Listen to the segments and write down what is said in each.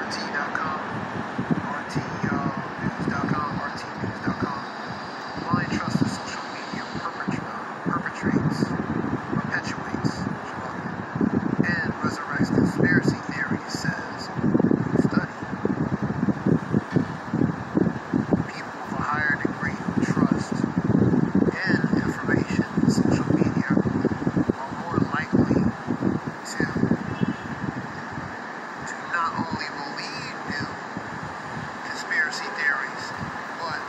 RT.com, RTnews.com, RTnews.com. Blind trust of social media perpetuates and resurrects conspiracy theories, says study. People with a higher degree of trust and information in social media are more likely to not only believe new conspiracy theories, but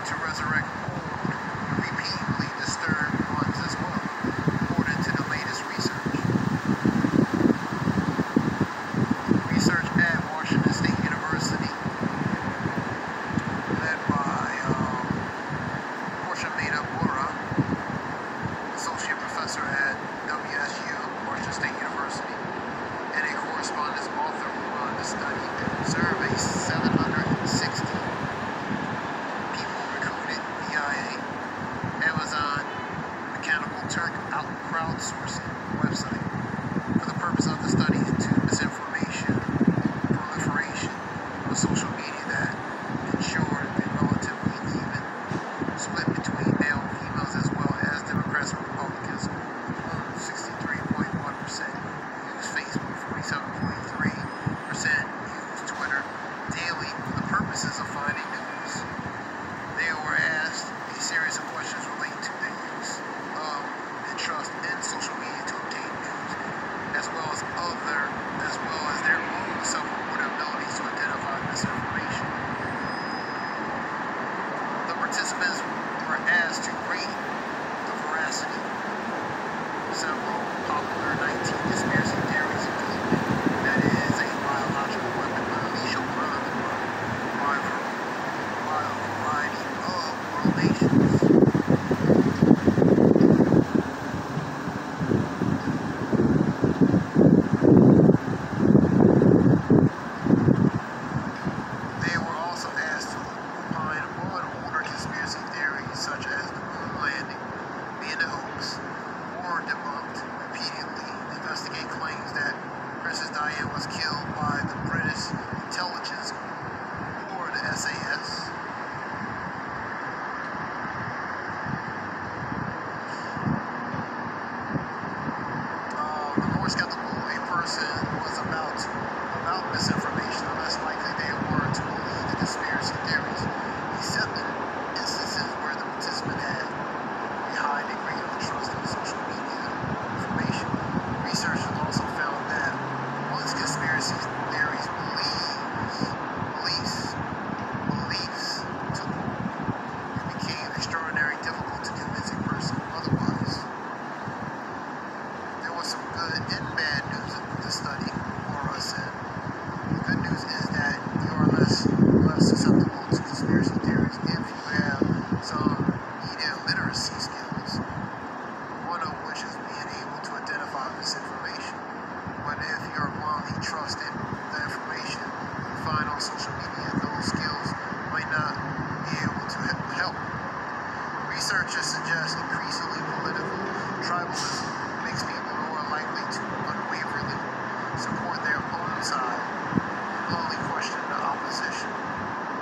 to resurrect old, repeatedly disturbed ones as well, according to the latest research. Research at Washington State University, led by Marquis.fambrough, associate professor at WSU, Washington State University, and a correspondence author on the study, surveyed 760 people recruited via Amazon Mechanical Turk crowdsourcing website for the purpose of the study into misinformation proliferation on social media that ensured a relatively even split between male and females, as well as Democrats and Republicans, whom 63.1% use Facebook, 47.3% use Twitter daily for the purposes of finding news. They were asked a series of questions relating to their use of and trust in social media to obtain news, as well as their own self-reported abilities to identify misinformation. The participants were asked to rate the veracity of several popular 19 conspiracy theories, including that it is a biological weapon unleashed on by a variety of world nations. They were also asked to opine on older conspiracy theories such as the moon landing being a hoax or debunked repeatedly, investigate claims that Princess Diana was killed by the British intelligence or the SAS. The more skeptical a person was about misinformation, the less likely they were to believe the conspiracy theories, except in instances where the participant had a high degree of trust in social media information. Researchers also found that once conspiracy theories beliefs took hold, it became extraordinarily difficult to convince a person otherwise. There was some good and bad news in the study, Laura said. The good news is that you are less susceptible to conspiracy theories if you have some media literacy skills, one of which is being able to identify misinformation. But if you are blindly trusting the information you find on social media, those skills might not be able to help. Researchers suggest increasingly political tribalism makes people more likely to unwaveringly support their own side and only question the opposition,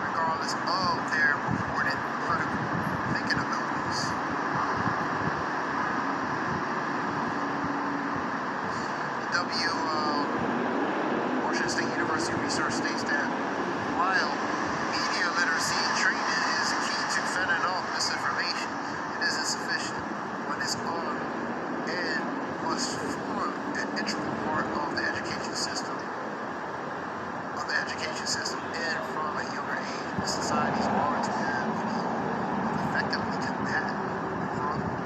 regardless of their purported critical thinking abilities. Washington State University research states that while media literacy training is a key to fending off misinformation, it isn't sufficient when it's on and must form an integral part of the education system. And from a younger age, the societies are to have video of effectively combat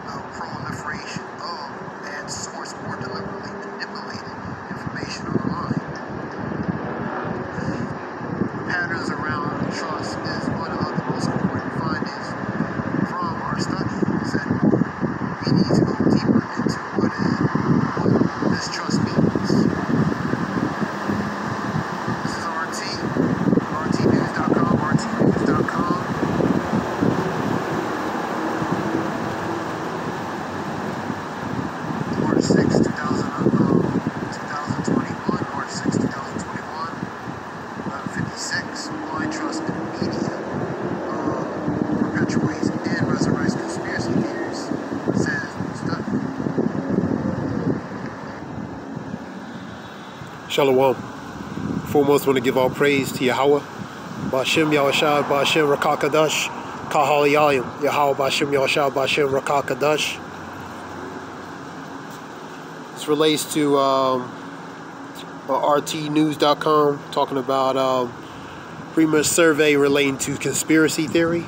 the proliferation of bad source or deliberately manipulated information online. Shalom. Foremost, want to give all praise to Yahweh, Ba'ashem Yahushua, Ba'ashem Rakakadash, Kahal Yalim, Yahweh Ba'ashem Yahushua, Ba'ashem Rakakadash. This relates to rtnews.com, talking about pretty much survey relating to conspiracy theory.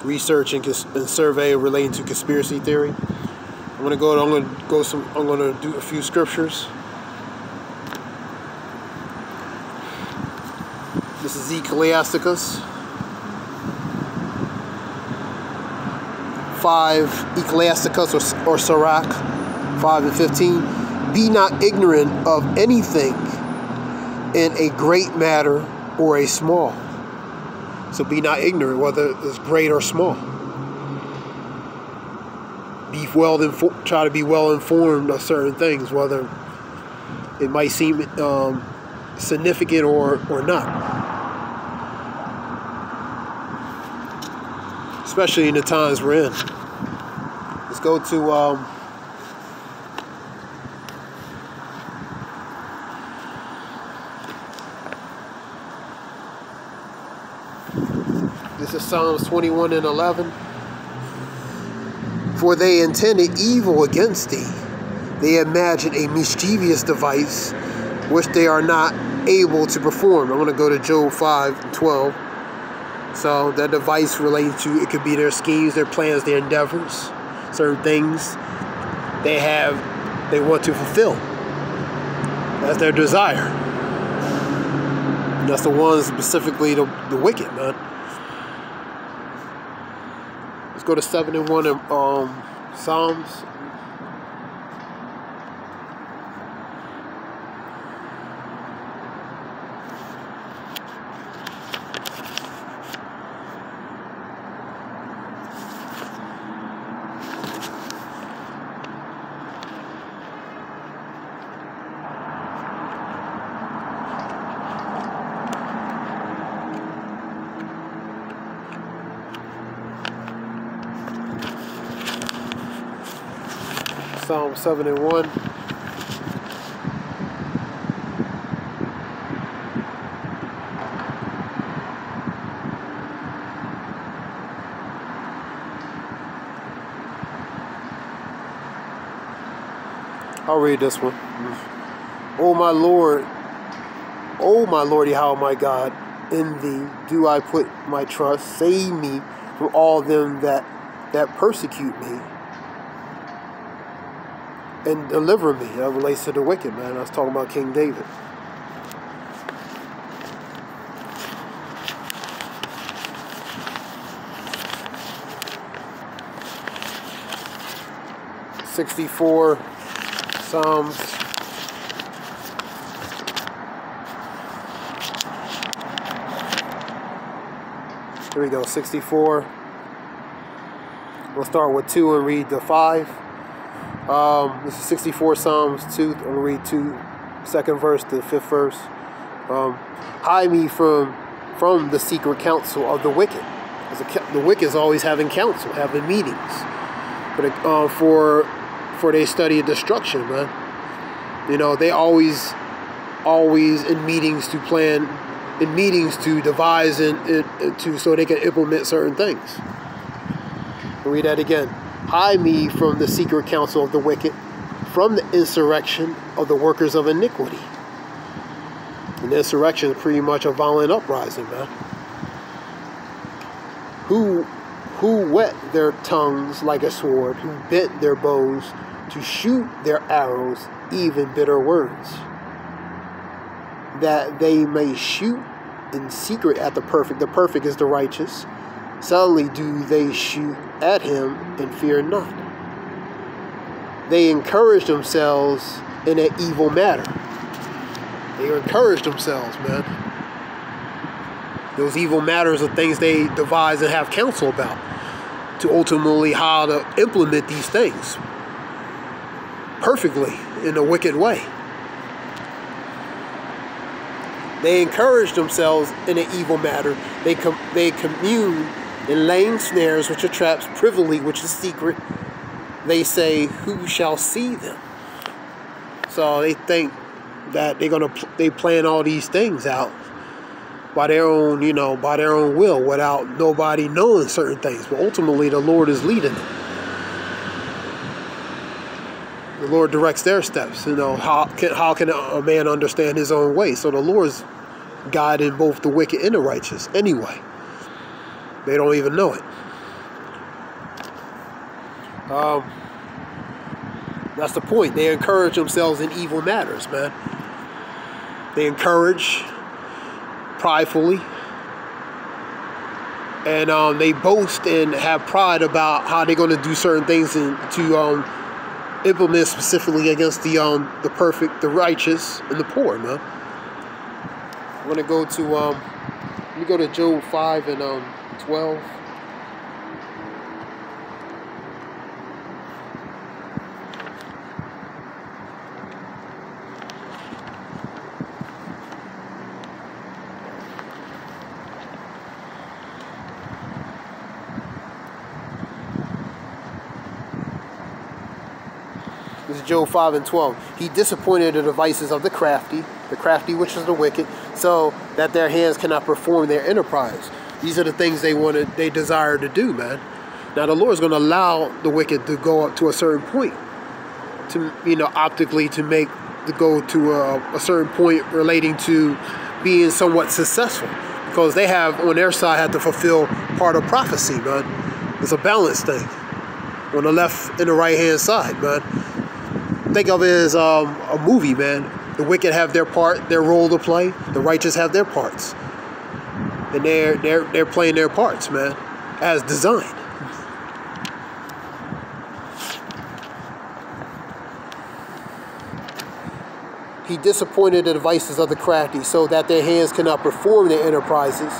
Research and survey relating to conspiracy theory. I'm going to do a few scriptures. This is Ecclesiasticus 5, Ecclesiasticus or Sirach 5 and 15. Be not ignorant of anything in a great matter or a small. So be not ignorant whether it's great or small. Try to be well informed of certain things, whether it might seem significant or not. Especially in the times we're in. Let's go to this is Psalms 21 and 11. For they intended evil against thee. They imagined a mischievous device which they are not able to perform. I'm going to go to Job 5 and 12. So that device relating to, it could be their schemes, their plans, their endeavors, certain things they want to fulfill. That's their desire. And that's the ones specifically the wicked, man. Let's go to 7 and 1 in Psalms. Psalm 7 and 1. I'll read this one. O my Lord, Yahweh, my God, in thee do I put my trust. Save me from all them that persecute me, and deliver me. That relates to the wicked, man. I was talking about King David. Psalms 64. Here we go, 64. We'll start with 2 and read the 5. This is 64 Psalms 2. I'm going to read 2nd verse to the 5th verse. Hide me from the secret counsel of the wicked. The wicked is always having counsel, having meetings. For they study destruction, man. You know, they always in meetings to plan, in meetings to devise so they can implement certain things. I'll read that again. Hide me from the secret counsel of the wicked, from the insurrection of the workers of iniquity. And the insurrection is pretty much a violent uprising, man. Who whet their tongues like a sword, who bent their bows to shoot their arrows, even bitter words, that they may shoot in secret at the perfect. The perfect is the righteous. Suddenly do they shoot at him and fear not. They encourage themselves in an evil matter. They encourage themselves, man. Those evil matters are things they devise and have counsel about to ultimately how to implement these things perfectly in a wicked way. They encourage themselves in an evil matter. They commune in laying snares, which are traps, privily, which is secret. They say, who shall see them? So they think that they plan all these things out by their own, by their own will, without nobody knowing certain things. But ultimately, the Lord is leading them. The Lord directs their steps. How can a man understand his own way? So the Lord's guiding both the wicked and the righteous anyway. They don't even know it. That's the point. They encourage themselves in evil matters, man. They encourage pridefully. And they boast and have pride about how they're going to do certain things and to implement specifically against the perfect, the righteous, and the poor, man. I'm going to go to, let me go to Job 5 and 12. This is Job 5 and 12. He disappointed the devices of the crafty which is the wicked, so that their hands cannot perform their enterprise. These are the things they desire to do, man. Now the Lord is going to allow the wicked to go up to a certain point, to optically to go to a certain point relating to being somewhat successful, because they have on their side have to fulfill part of prophecy, man. It's a balance thing on the left and the right hand side, man. Think of it as a movie, man. The wicked have their part, their role to play. The righteous have their parts, and they're playing their parts, man, as designed. He disappointed the devices of the crafty, so that their hands cannot perform their enterprises.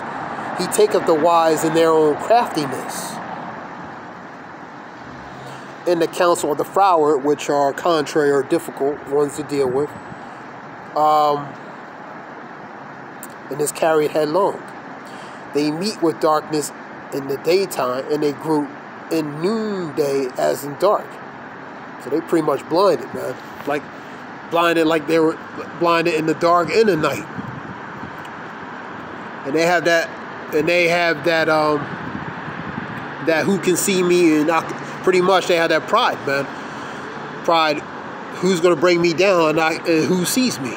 He taketh the wise in their own craftiness. In the counsel of the froward, which are contrary or difficult ones to deal with, and is carried headlong. They meet with darkness in the daytime, and they group in noonday as in dark. So they pretty much blinded, man. Like they were blinded in the dark and the night. And they have that that who can see me, and pretty much they have that pride, man. Pride, who's going to bring me down and who sees me,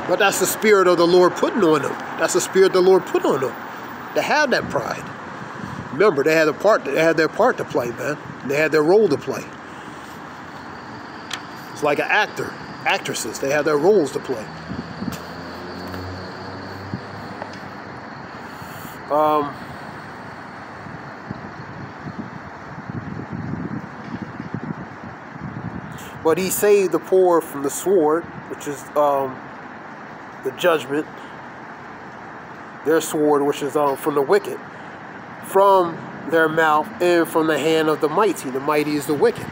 But that's the spirit of the Lord putting on them. That's the spirit the Lord put on them. They have that pride. Remember, they had their part to play, man. They had their role to play. It's like an actor, actresses. They have their roles to play. But he saved the poor from the sword, which is the judgment. Their sword, which is from the wicked, from their mouth, and from the hand of the mighty. The mighty is the wicked.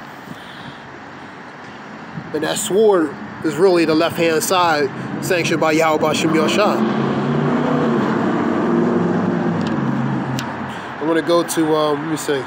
And that sword is really the left-hand side, sanctioned by Yahweh B'Shem Yahshua. I'm going to go to, let me see.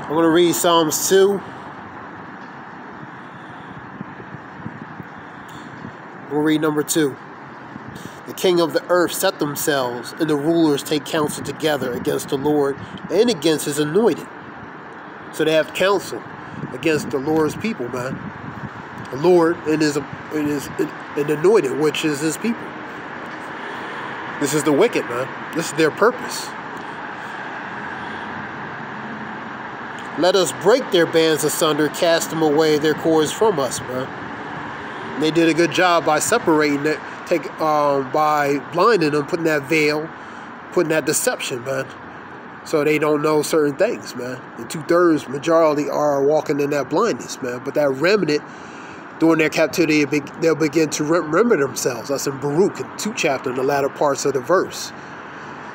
I'm going to read Psalms 2. We'll read number 2. The king of the earth set themselves, and the rulers take counsel together against the Lord and against his anointed. So they have counsel against the Lord's people, man. The Lord and his anointed, which is his people. This is the wicked, man. This is their purpose. Let us break their bands asunder, cast them away, their cords from us, man. And they did a good job by separating it, by blinding them, putting that veil, putting that deception, man. So they don't know certain things, man. And 2/3 majority are walking in that blindness, man. But that remnant, during their captivity, they'll begin to remember themselves. That's in Baruch, in 2 chapter, in the latter parts of the verse.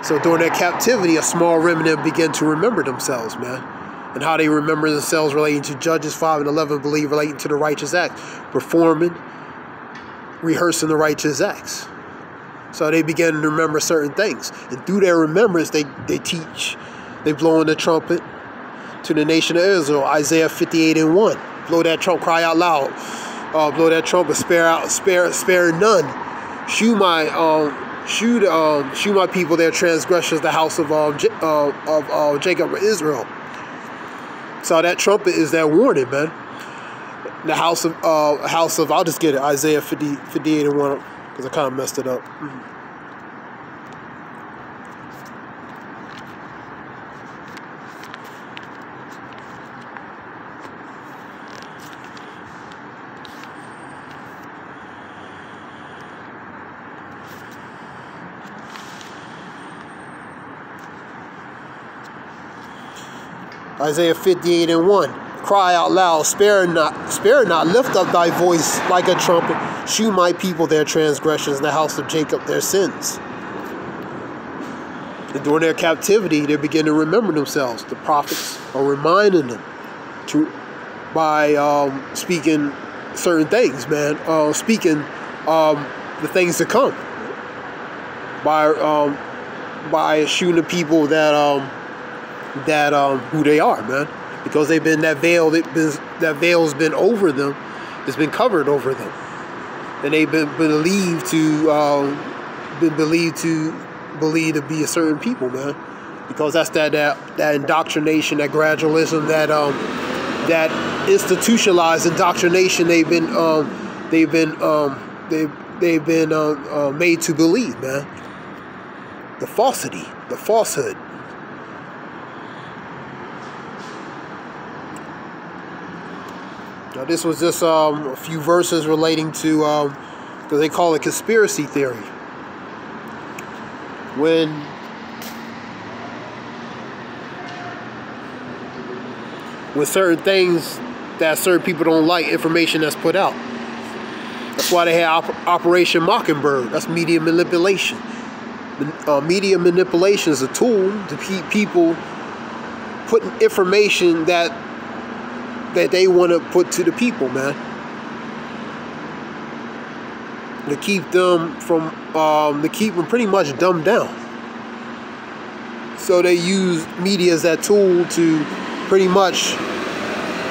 So during their captivity, a small remnant begin to remember themselves, man. And how they remember themselves relating to Judges 5 and 11, believe relating to the righteous acts, performing, rehearsing the righteous acts. So they begin to remember certain things. And through their remembrance, they teach. They blow in the trumpet to the nation of Israel. Isaiah 58:1. Blow that trump, cry out loud. Blow that trumpet, spare none. Shew my people their transgressions, the house of Jacob or Israel. So that trumpet is that warning, man. The house of I'll just get it, Isaiah 58:1, because I kind of messed it up. Isaiah 58:1. Cry out loud, spare not, lift up thy voice like a trumpet. Shew my people their transgressions, and the house of Jacob their sins. And during their captivity, they begin to remember themselves. The prophets are reminding them by speaking certain things, man. Speaking the things to come. By showing the people that who they are, man. Because they've been that veil's been over them, it's been covered over them, and they've been believed to be a certain people, man. Because that's that indoctrination, that gradualism, that institutionalized indoctrination they've been made to believe, man. The falsehood. Now, this was just a few verses relating to, because they call it conspiracy theory. When certain things that certain people don't like, information that's put out. That's why they had Operation Mockingbird. That's media manipulation. Media manipulation is a tool to keep people putting information that they want to put to the people, man. To keep them pretty much dumbed down. So they use media as that tool to pretty much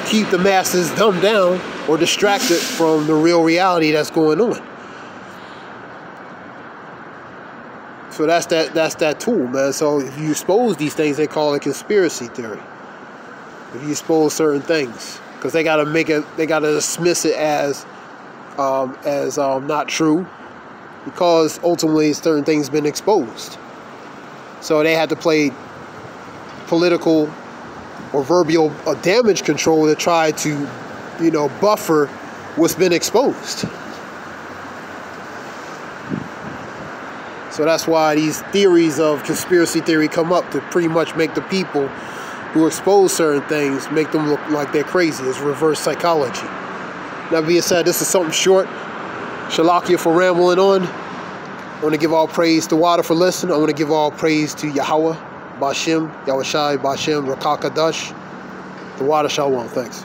keep the masses dumbed down or distracted from the real reality that's going on. So that's that tool, man. So if you expose these things, they call it conspiracy theory. If you expose certain things, because they gotta dismiss it as not true, because ultimately certain things been exposed. So they had to play political or verbal damage control to try to, buffer what's been exposed. So that's why these theories of conspiracy theory come up, to pretty much make the people who expose certain things, make them look like they're crazy. It's reverse psychology. That being said, this is something short. Shalakia for rambling on. I want to give all praise to Wada for listening. I want to give all praise to Yahweh, Bashem, Yahushai, Bashem, Rakakadash. The Wada Shalom. Thanks.